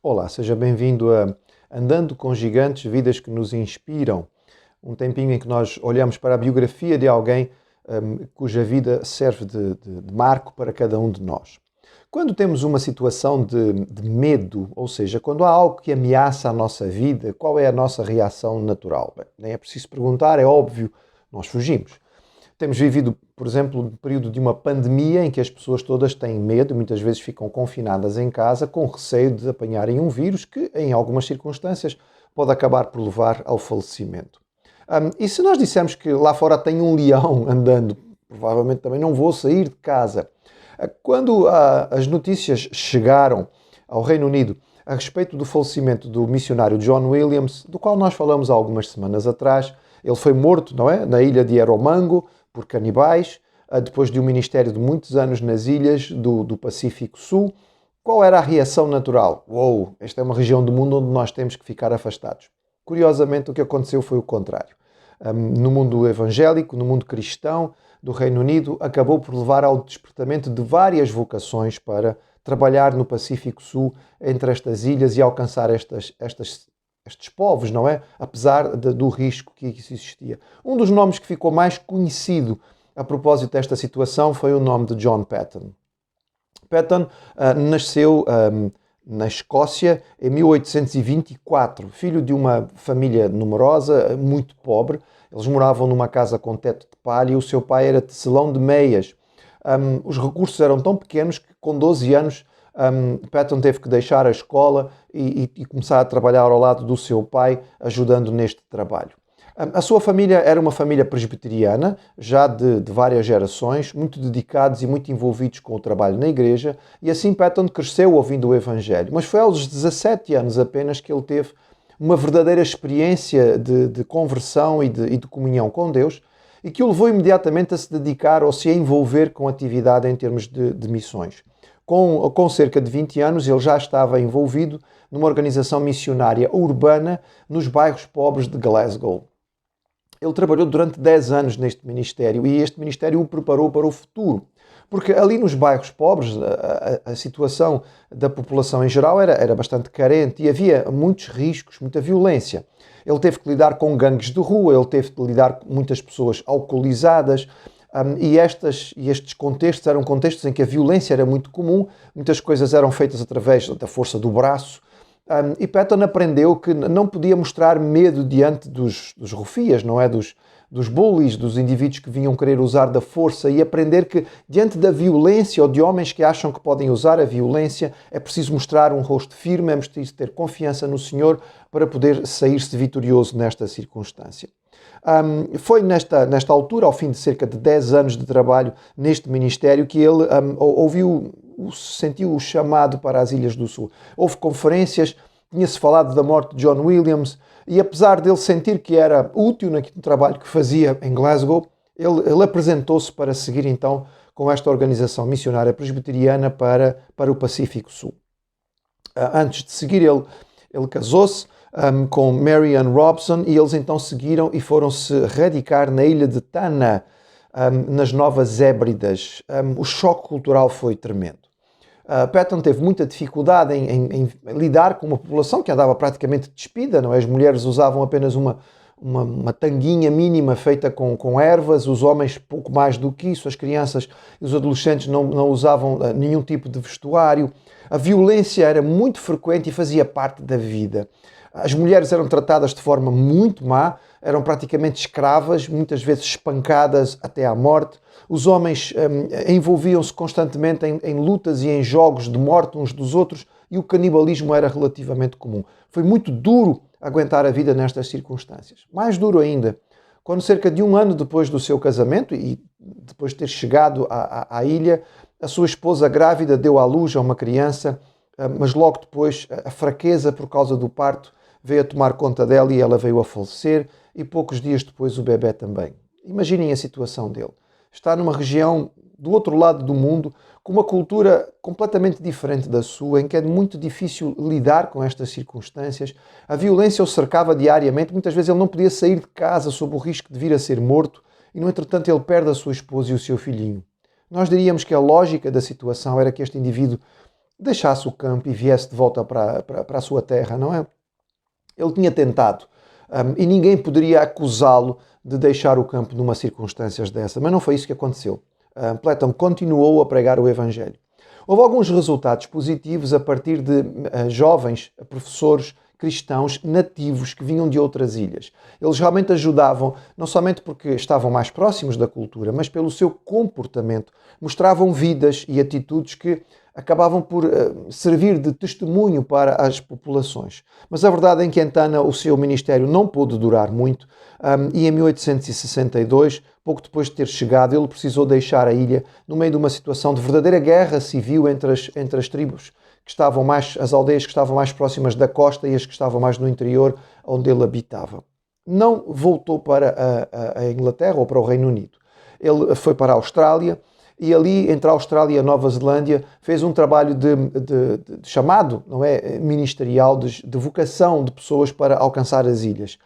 Olá, seja bem-vindo a Andando com Gigantes, Vidas que nos Inspiram. Um tempinho em que nós olhamos para a biografia de alguém cuja vida serve de marco para cada um de nós. Quando temos uma situação de medo, ou seja, quando há algo que ameaça a nossa vida, qual é a nossa reação natural? Bem, nem é preciso perguntar, é óbvio, nós fugimos. Temos vivido, por exemplo, um período de uma pandemia em que as pessoas todas têm medo e muitas vezes ficam confinadas em casa com receio de apanharem um vírus que, em algumas circunstâncias, pode acabar por levar ao falecimento. E se nós dissermos que lá fora tem um leão andando, provavelmente também não vou sair de casa. Quando as notícias chegaram ao Reino Unido a respeito do falecimento do missionário John Williams, do qual nós falamos há algumas semanas atrás, ele foi morto, não é? Na ilha de Eromango, por canibais, depois de um ministério de muitos anos nas ilhas do Pacífico Sul. Qual era a reação natural? Uou, esta é uma região do mundo onde nós temos que ficar afastados. Curiosamente, o que aconteceu foi o contrário. No mundo evangélico, no mundo cristão do Reino Unido, acabou por levar ao despertamento de várias vocações para trabalhar no Pacífico Sul, entre estas ilhas, e alcançar estes povos, não é? Apesar do risco que existia. Um dos nomes que ficou mais conhecido a propósito desta situação foi o nome de John Paton. Paton nasceu na Escócia em 1824, filho de uma família numerosa, muito pobre. Eles moravam numa casa com teto de palha e o seu pai era tecelão de meias. Os recursos eram tão pequenos que com 12 anos Paton teve que deixar a escola e começar a trabalhar ao lado do seu pai, ajudando neste trabalho. A sua família era uma família presbiteriana, já de várias gerações, muito dedicados e muito envolvidos com o trabalho na igreja, e assim Paton cresceu ouvindo o Evangelho. Mas foi aos 17 anos apenas que ele teve uma verdadeira experiência de conversão e de comunhão com Deus, e que o levou imediatamente a se dedicar ou se a envolver com atividade em termos de missões. Com cerca de 20 anos, ele já estava envolvido numa organização missionária urbana nos bairros pobres de Glasgow. Ele trabalhou durante 10 anos neste ministério e este ministério o preparou para o futuro. Porque ali nos bairros pobres a situação da população em geral era bastante carente e havia muitos riscos, muita violência. Ele teve que lidar com gangues de rua, ele teve que lidar com muitas pessoas alcoolizadas, e estes contextos eram contextos em que a violência era muito comum, muitas coisas eram feitas através da força do braço, e Paton aprendeu que não podia mostrar medo diante dos rufias, não é? Dos bullies, dos indivíduos que vinham querer usar da força, e aprender que diante da violência ou de homens que acham que podem usar a violência é preciso mostrar um rosto firme, é preciso ter confiança no Senhor para poder sair-se vitorioso nesta circunstância. Foi nesta altura, ao fim de cerca de 10 anos de trabalho neste ministério, que ele sentiu o chamado para as Ilhas do Sul. Houve conferências, tinha-se falado da morte de John Williams, e apesar dele sentir que era útil no trabalho que fazia em Glasgow, ele apresentou-se para seguir então com esta organização missionária presbiteriana para o Pacífico Sul. Antes de seguir, ele casou-se com Mary Ann Robson, e eles então seguiram e foram-se radicar na ilha de Tanna, nas Novas Hébridas. O choque cultural foi tremendo. Paton teve muita dificuldade em lidar com uma população que andava praticamente despida, não é? As mulheres usavam apenas uma tanguinha mínima feita com ervas, os homens pouco mais do que isso, as crianças e os adolescentes não usavam nenhum tipo de vestuário. A violência era muito frequente e fazia parte da vida. As mulheres eram tratadas de forma muito má, eram praticamente escravas, muitas vezes espancadas até à morte. Os homens envolviam-se constantemente em lutas e em jogos de morte uns dos outros, e o canibalismo era relativamente comum. Foi muito duro aguentar a vida nestas circunstâncias. Mais duro ainda, quando cerca de um ano depois do seu casamento e depois de ter chegado à ilha, a sua esposa grávida deu à luz a uma criança, mas logo depois a fraqueza por causa do parto veio a tomar conta dela e ela veio a falecer, e poucos dias depois o bebê também. Imaginem a situação dele. Está numa região do outro lado do mundo, com uma cultura completamente diferente da sua, em que é muito difícil lidar com estas circunstâncias. A violência o cercava diariamente, muitas vezes ele não podia sair de casa sob o risco de vir a ser morto, e no entretanto ele perde a sua esposa e o seu filhinho. Nós diríamos que a lógica da situação era que este indivíduo deixasse o campo e viesse de volta para a sua terra, não é? Ele tinha tentado, e ninguém poderia acusá-lo de deixar o campo numa circunstâncias dessa, mas não foi isso que aconteceu. Platon continuou a pregar o Evangelho. Houve alguns resultados positivos a partir de jovens professores cristãos nativos que vinham de outras ilhas. Eles realmente ajudavam, não somente porque estavam mais próximos da cultura, mas pelo seu comportamento. Mostravam vidas e atitudes que acabavam por servir de testemunho para as populações. Mas a verdade é que Quintana, o seu ministério não pôde durar muito, e em 1862, pouco depois de ter chegado, ele precisou deixar a ilha no meio de uma situação de verdadeira guerra civil entre as tribos que estavam mais, as aldeias que estavam mais próximas da costa e as que estavam mais no interior, onde ele habitava. Não voltou para a Inglaterra ou para o Reino Unido. Ele foi para a Austrália e ali, entre a Austrália e a Nova Zelândia, fez um trabalho de chamado, não é, ministerial, de vocação de pessoas para alcançar as ilhas.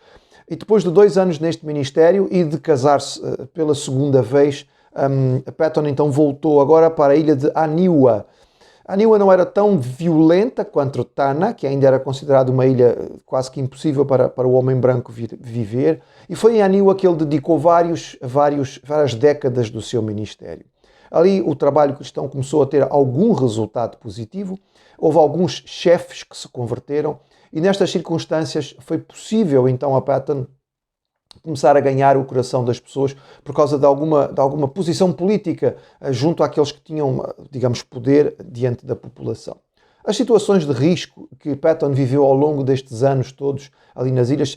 E depois de 2 anos neste ministério e de casar-se pela segunda vez, Patton então voltou agora para a ilha de Aniwa. Aniwa não era tão violenta quanto Tanna, que ainda era considerada uma ilha quase que impossível para o homem branco viver, e foi em Aniwa que ele dedicou várias décadas do seu ministério. Ali o trabalho cristão começou a ter algum resultado positivo, houve alguns chefes que se converteram, e nestas circunstâncias foi possível então a Patton começar a ganhar o coração das pessoas por causa de alguma posição política junto àqueles que tinham, digamos, poder diante da população. As situações de risco que Patton viveu ao longo destes anos todos ali nas ilhas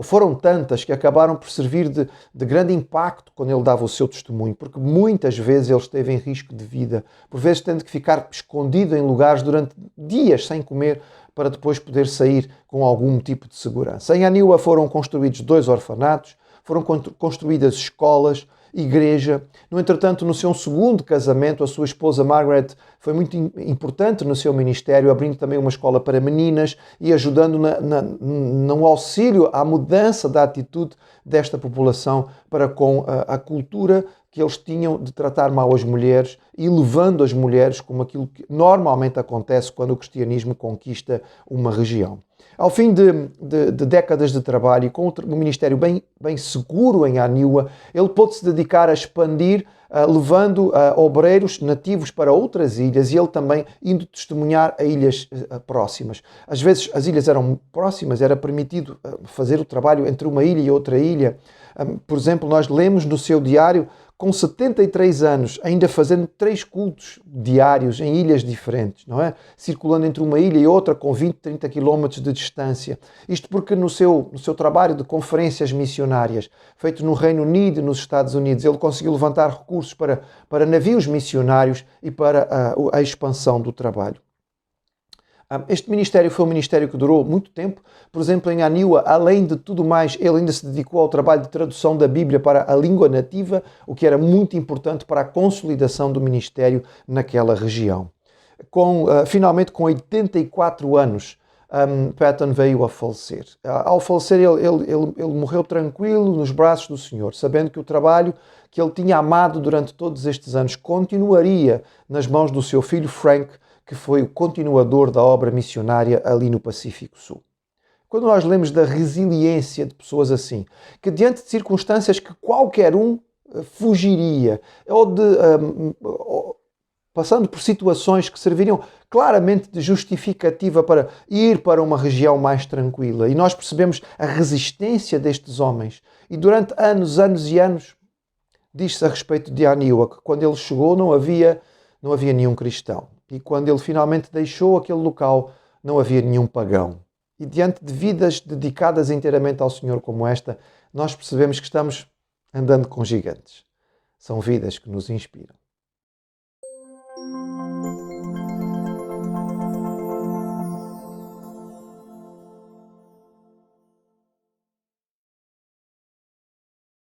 foram tantas que acabaram por servir de grande impacto quando ele dava o seu testemunho, porque muitas vezes ele esteve em risco de vida, por vezes tendo que ficar escondido em lugares durante dias sem comer, para depois poder sair com algum tipo de segurança. Em Aniwa foram construídos 2 orfanatos, foram construídas escolas, igreja. No entretanto, no seu segundo casamento, a sua esposa Margaret foi muito importante no seu ministério, abrindo também uma escola para meninas e ajudando no auxílio à mudança da atitude desta população para com a cultura que eles tinham de tratar mal as mulheres e levando as mulheres como aquilo que normalmente acontece quando o cristianismo conquista uma região. Ao fim de décadas de trabalho e com o ministério bem seguro em Aniwa, ele pôde-se dedicar a expandir, levando obreiros nativos para outras ilhas e ele também indo testemunhar a ilhas próximas. Às vezes as ilhas eram próximas, era permitido fazer o trabalho entre uma ilha e outra ilha. Por exemplo, nós lemos no seu diário, com 73 anos, ainda fazendo 3 cultos diários em ilhas diferentes, não é? Circulando entre uma ilha e outra com 20, 30 quilómetros de distância. Isto porque no seu trabalho de conferências missionárias, feito no Reino Unido e nos Estados Unidos, ele conseguiu levantar recursos para navios missionários e para a expansão do trabalho. Este ministério foi um ministério que durou muito tempo. Por exemplo, em Aniwa, além de tudo mais, ele ainda se dedicou ao trabalho de tradução da Bíblia para a língua nativa, o que era muito importante para a consolidação do ministério naquela região. Finalmente, com 84 anos, Patton veio a falecer. Ao falecer, ele morreu tranquilo nos braços do Senhor, sabendo que o trabalho que ele tinha amado durante todos estes anos continuaria nas mãos do seu filho Frank, que foi o continuador da obra missionária ali no Pacífico Sul. Quando nós lemos da resiliência de pessoas assim, que diante de circunstâncias que qualquer um fugiria, passando por situações que serviriam claramente de justificativa para ir para uma região mais tranquila, e nós percebemos a resistência destes homens, e durante anos e anos, diz-se a respeito de Aniwa, que quando ele chegou não havia nenhum cristão. E quando ele finalmente deixou aquele local, não havia nenhum pagão. E diante de vidas dedicadas inteiramente ao Senhor como esta, nós percebemos que estamos andando com gigantes. São vidas que nos inspiram.